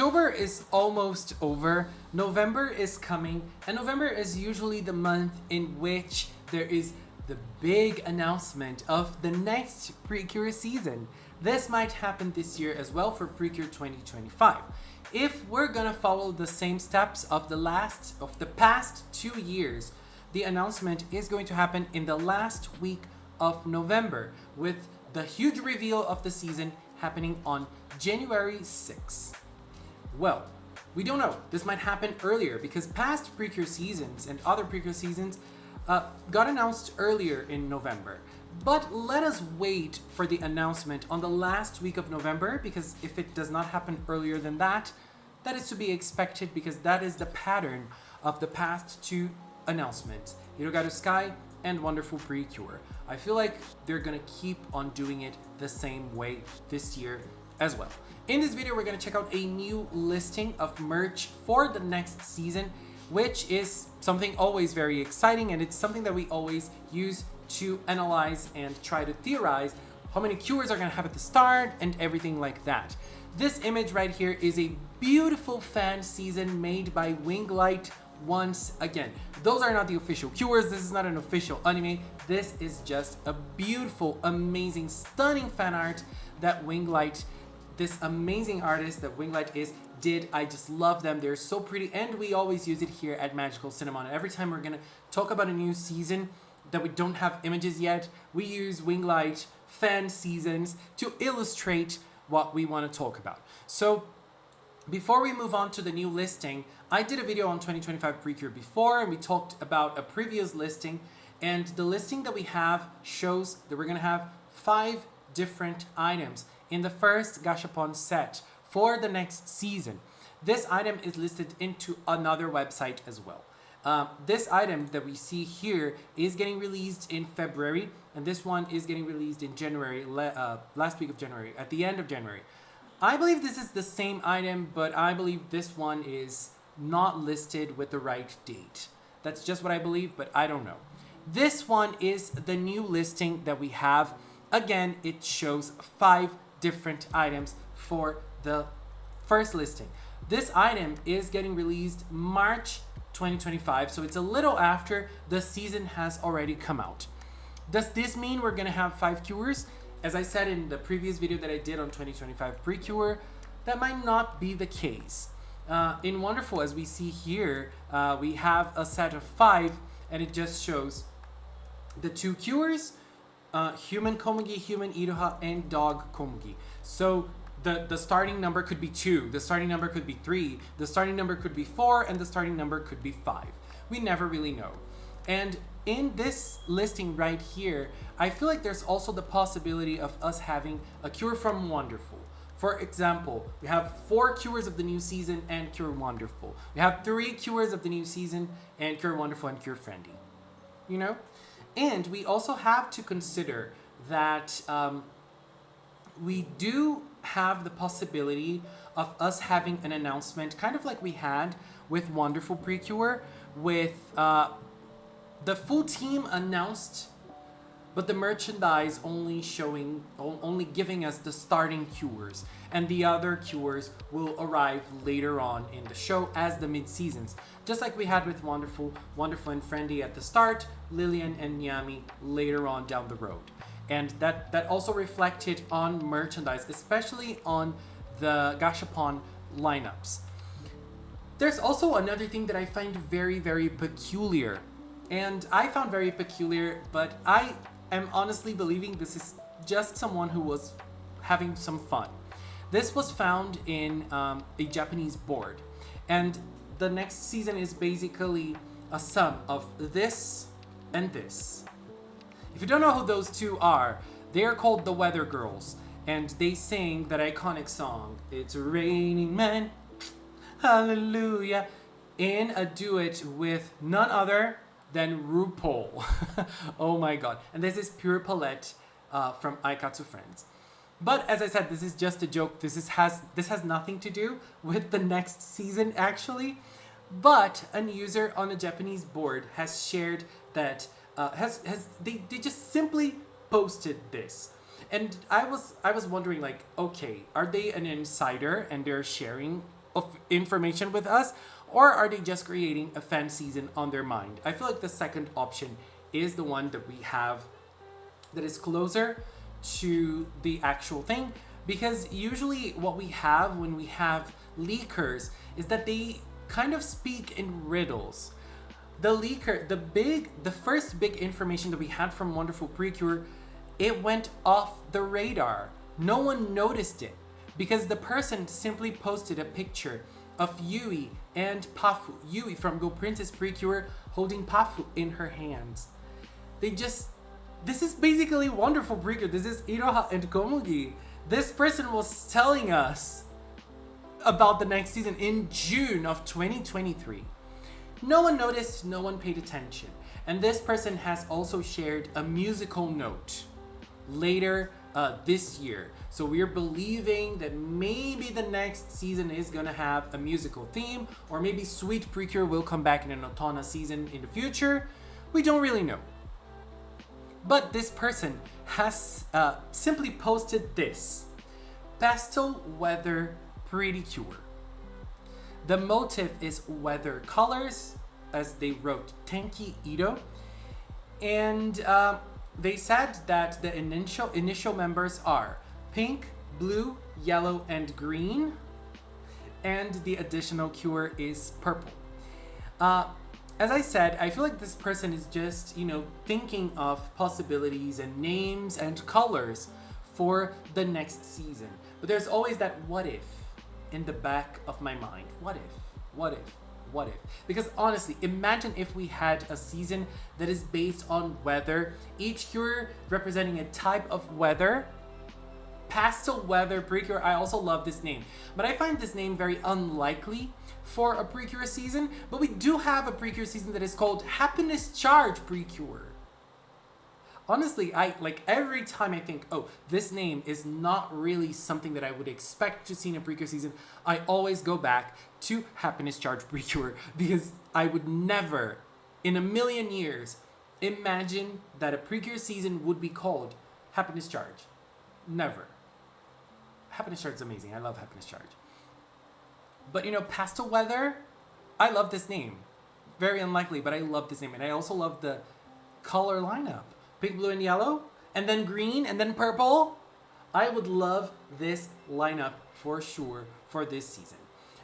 October is almost over, November is coming, and November is usually the month in which there is the big announcement of the next PreCure season. This might happen this year as well for PreCure 2025. If we're gonna follow the same steps of the past 2 years, the announcement is going to happen in the last week of November, with the huge reveal of the season happening on January 6th. Well, we don't know. This might happen earlier because past PreCure seasons and other PreCure seasons got announced earlier in November. But let us wait for the announcement on the last week of November, because if it does not happen earlier than that, that is to be expected, because that is the pattern of the past 2 announcements, Hirogaru Sky and Wonderful PreCure. I feel like they're gonna keep on doing it the same way this year as well. In this video, we're gonna check out a new listing of merch for the next season, which is something always very exciting, and it's something that we always use to analyze and try to theorize how many cures are gonna have at the start and everything like that. This image right here is a beautiful fan season made by Winglight once again. Those are not the official cures. This is not an official anime. This is just a beautiful, amazing, stunning fan art that Winglight, this amazing artist that Winglight did. I just love them. They're so pretty, and we always use it here at Magical Cinema. And every time we're gonna talk about a new season that we don't have images yet, we use Winglight fan seasons to illustrate what we want to talk about. So before we move on to the new listing, I did a video on 2025 PreCure before, and we talked about a previous listing, and the listing that we have shows that we're gonna have 5 different items in the first Gashapon set for the next season. This item is listed into another website as well. This item that we see here is getting released in February, and this one is getting released in January, last week of January, at the end of January. I believe this is the same item, but I believe this one is not listed with the right date. That's just what I believe, but I don't know. This one is the new listing that we have. Again, it shows 5 different items for the first listing. This item is getting released March 2025, so it's a little after the season has already come out. Does this mean we're gonna have 5 cures? As I said in the previous video that I did on 2025 PreCure, that might not be the case. In Wonderful, as we see here, we have a set of 5, and it just shows the 2 cures, human Komugi, human Iroha, and dog Komugi. So the starting number could be 2, the starting number could be 3, the starting number could be 4, and the starting number could be 5. We never really know. And in this listing right here, I feel like there's also the possibility of us having a cure from Wonderful. For example, we have 4 cures of the new season and Cure Wonderful. We have 3 cures of the new season and Cure Wonderful and Cure Friendly. You know? And we also have to consider that we do have the possibility of us having an announcement, kind of like we had with Wonderful PreCure, with the full team announced, but the merchandise only giving us the starting cures, and the other cures will arrive later on in the show as the mid-seasons. Just like we had with Wonderful and Friendly at the start, Lillian and Nyami later on down the road. And that also reflected on merchandise, especially on the Gashapon lineups. There's also another thing that I find very, very peculiar. And I found very peculiar, but I am honestly believing this is just someone who was having some fun. This was found in a Japanese board. And the next season is basically a sum of this and this. If you don't know who those 2 are, they are called the Weather Girls, and they sing that iconic song, "It's Raining Men, Hallelujah," in a duet with none other than RuPaul. Oh my god. And this is Pure Palette from Aikatsu Friends. But as I said, this is just a joke. This has nothing to do with the next season, actually. But a user on a Japanese board has shared that they just simply posted this. And I was wondering, like, okay, are they an insider and they're sharing of information with us, or are they just creating a fan season on their mind? I feel like the second option is the one that we have that is closer to the actual thing, because usually what we have when we have leakers is that they kind of speak in riddles. The leaker, the first big information that we had from Wonderful PreCure, it went off the radar. No one noticed it because the person simply posted a picture of Yui and Pafu. Yui from Go Princess PreCure holding Pafu in her hands. This is basically Wonderful PreCure. This is Iroha and Komugi. This person was telling us about the next season in June of 2023. No one noticed, no one paid attention. And this person has also shared a musical note later this year. So we're believing that maybe the next season is gonna have a musical theme, or maybe Sweet PreCure will come back in an Otona season in the future. We don't really know. But this person has simply posted this: pastel weather PreCure. The motif is weather colors, as they wrote Tenki Ito, and they said that the initial members are pink, blue, yellow, and green, and the additional cure is purple. As I said, I feel like this person is just, thinking of possibilities and names and colors for the next season. But there's always that what if in the back of my mind. What if? What if? What if? Because honestly, imagine if we had a season that is based on weather, each cure representing a type of weather. Pastel weather PreCure. I also love this name, but I find this name very unlikely for a PreCure season. But we do have a PreCure season that is called Happiness Charge PreCure. Honestly, every time I think, oh, this name is not really something that I would expect to see in a PreCure season, I always go back to Happiness Charge PreCure, because I would never in a million years imagine that a PreCure season would be called Happiness Charge. Never. Happiness Charge is amazing. I love Happiness Charge. But Pastel Weather, I love this name. Very unlikely, but I love this name. And I also love the color lineup. Pink, blue, and yellow, and then green, and then purple. I would love this lineup for sure for this season.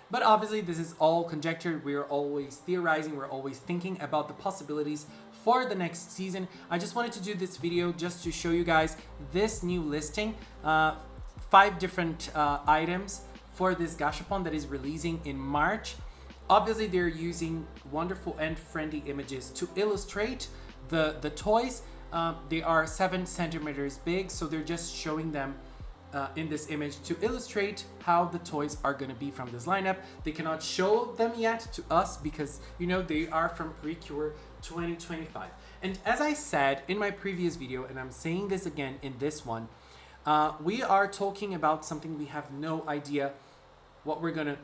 But obviously, this is all conjecture. We're always theorizing. We're always thinking about the possibilities for the next season. I just wanted to do this video just to show you guys this new listing. 5 different items for this gashapon that is releasing in March. Obviously, they're using wonderful and friendly images to illustrate the toys. They are 7 centimeters big, so they're just showing them in this image to illustrate how the toys are going to be from this lineup. They cannot show them yet to us because, they are from PreCure 2025. And as I said in my previous video, and I'm saying this again in this one, we are talking about something we have no idea what we're going to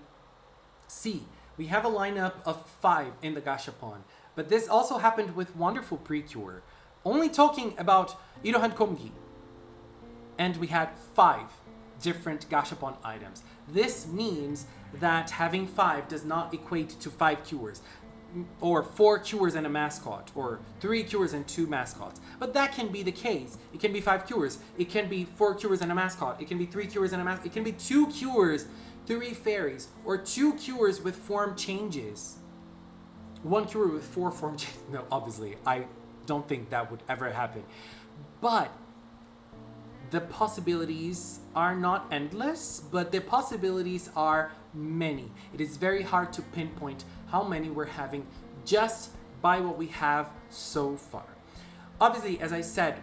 see. We have a lineup of 5 in the gashapon, but this also happened with Wonderful PreCure. Only talking about Iroha and Komugi. And we had 5 different gashapon items. This means that having 5 does not equate to 5 cures, or 4 cures and a mascot, or 3 cures and 2 mascots. But that can be the case. It can be 5 cures. It can be 4 cures and a mascot. It can be 3 cures and a mascot. It can be 2 cures, 3 fairies, or 2 cures with form changes. 1 cure with 4 form changes. No, obviously, I don't think that would ever happen. But the possibilities are not endless, but the possibilities are many. It is very hard to pinpoint how many we're having just by what we have so far. Obviously, as I said,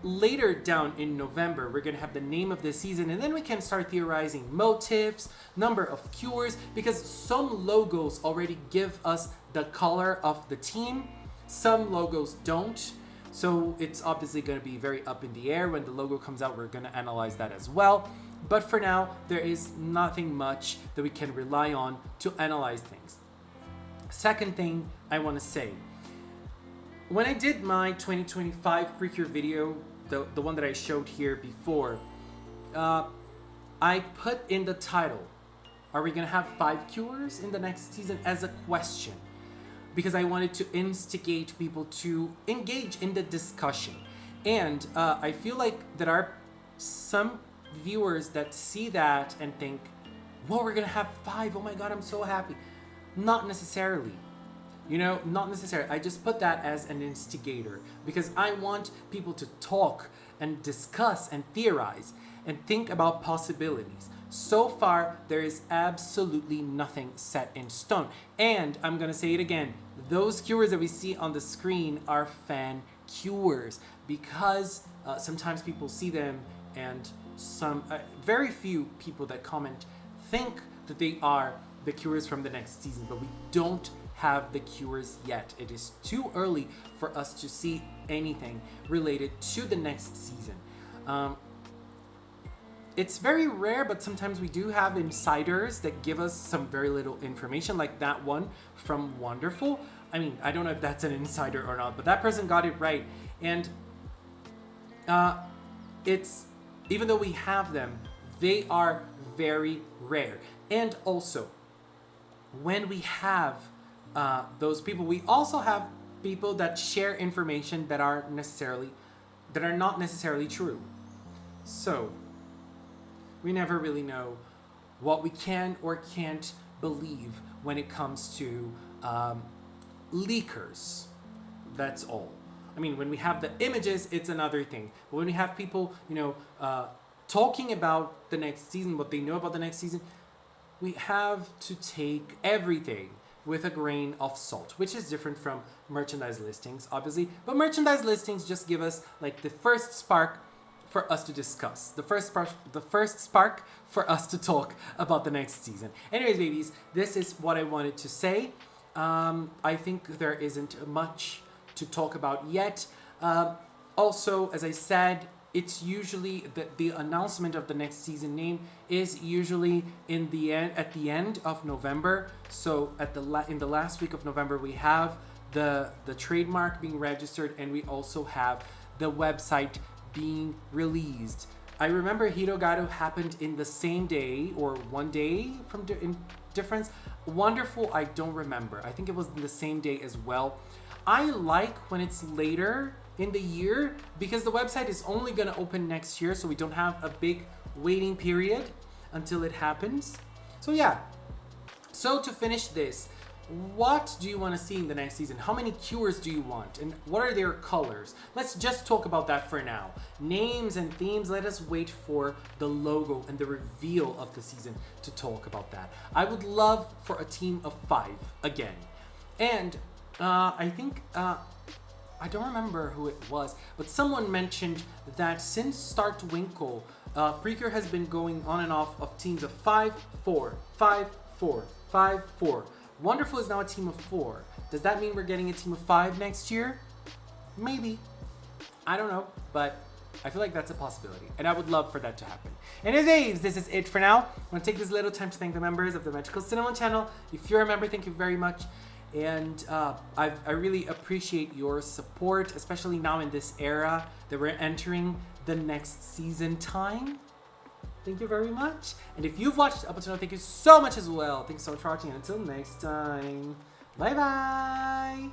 later down in November, we're going to have the name of the season, and then we can start theorizing motifs, number of cures, because some logos already give us the color of the team. Some logos don't, so it's obviously going to be very up in the air. When the logo comes out, we're going to analyze that as well. But for now, there is nothing much that we can rely on to analyze things. Second thing I want to say, when I did my 2025 PreCure video, the one that I showed here before, I put in the title are we gonna have 5 cures in the next season, as a question, because I wanted to instigate people to engage in the discussion. And I feel like there are some viewers that see that and think, whoa, we're gonna have 5, oh my god, I'm so happy. Not necessarily. You know, not necessarily. I just put that as an instigator because I want people to talk and discuss and theorize and think about possibilities. So far, there is absolutely nothing set in stone. And I'm gonna say it again, those cures that we see on the screen are fan cures because sometimes people see them and very few people that comment think that they are the cures from the next season, but we don't have the cures yet. It is too early for us to see anything related to the next season. It's very rare, but sometimes we do have insiders that give us some very little information, like that one from Wonderful. I mean, I don't know if that's an insider or not, but that person got it right. And it's, even though we have them, they are very rare. And also, when we have those people, we also have people that share information that are not necessarily true. So we never really know what we can or can't believe when it comes to leakers. That's all. I mean, when we have the images, it's another thing. But when we have people, talking about the next season, what they know about the next season, we have to take everything with a grain of salt, which is different from merchandise listings, obviously. But merchandise listings just give us like the first spark for us to discuss, the first spark for us to talk about the next season. Anyways, babies, this is what I wanted to say. I think there isn't much to talk about yet. Also, as I said, it's usually the announcement of the next season name is usually at the end of November. So in the last week of November, we have the trademark being registered, and we also have the website being released. I remember Hirogado happened in the same day or one day in difference. Wonderful, I don't remember. I think it was the same day as well. I like when it's later in the year because the website is only going to open next year, so we don't have a big waiting period until it happens. So yeah, so to finish this, what do you want to see in the next season? How many cures do you want? And what are their colors? Let's just talk about that for now. Names and themes, let us wait for the logo and the reveal of the season to talk about that. I would love for a team of 5 again. And I think, I don't remember who it was, but someone mentioned that since Start Winkle, PreCure has been going on and off of teams of 5, 4, 5, 4, 5, 4. Wonderful is now a team of 4. Does that mean we're getting a team of 5 next year? Maybe. I don't know, but I feel like that's a possibility, and I would love for that to happen. Anyways, this is it for now. I want to take this little time to thank the members of the Magical Cinema channel. If you're a member, thank you very much. And I really appreciate your support, especially now in this era that we're entering the next season time. Thank you very much. And if you've watched up until now, thank you so much as well. Thanks so much for watching, and until next time, bye bye.